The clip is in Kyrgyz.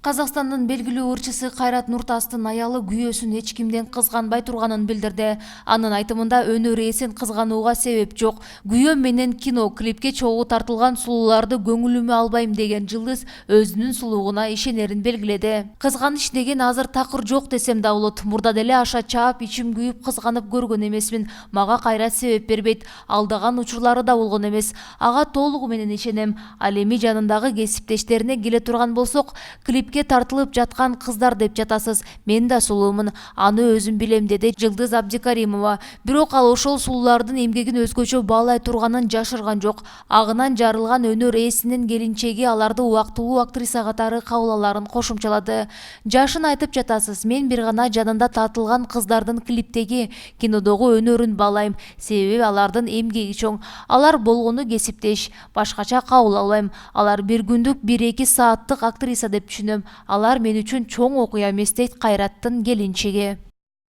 Казакстандын белгилүү ырчысы Кайрат Нуртастын аялы күйөөсүн эч кимден кызганбай турганын билдирди. Анын айтымында өнөр ээсин кызганууга себеп жок. Күйөөм менен кино клипке чогуу тартылган сулууларды көңүлүмө албайм деген жылдыз өзүнүн сулуулугуна ишенерин белгиледи. Кызганыч деген азыр такыр жок десем да болот. Мурда деле аша чаап, ичим күйүп кызганып көргөн эмесмин. Мага Кайрат себеп бербейт. Алдаган учурлары да болгон эмес. Ага толугу менен ишенем. Ал эми жанындагы кесиптештерине келе турган болсок, клипке тартылып жаткан кыздар деп жатасыз. Мен да сулуумун, аны өзүм билем, деди Жылдыз Абдикаримова. Бирок ал ошол сулуулардын эмгегин өзгөчө баалай турганын жашырган жок. Агынан жарылган өнөр ээсинин келинчеги аларды убактылуу актриса катары кабыл аларын кошумчалады. Жашын айтып жатасыз. Мен бир гана жанында тартылган кыздардын клиптеги, кинодогу өнөрүн баалайм. Себеби алардын эмгеги чоң. Алар болгону кесиптеш. Башкача кабыл албайм. Алар бир күндүк 1-2 сааттык актриса деп түшүнөм. Алар мен үчүн чоң окуя эмес, дейт Кайраттын келинчеги.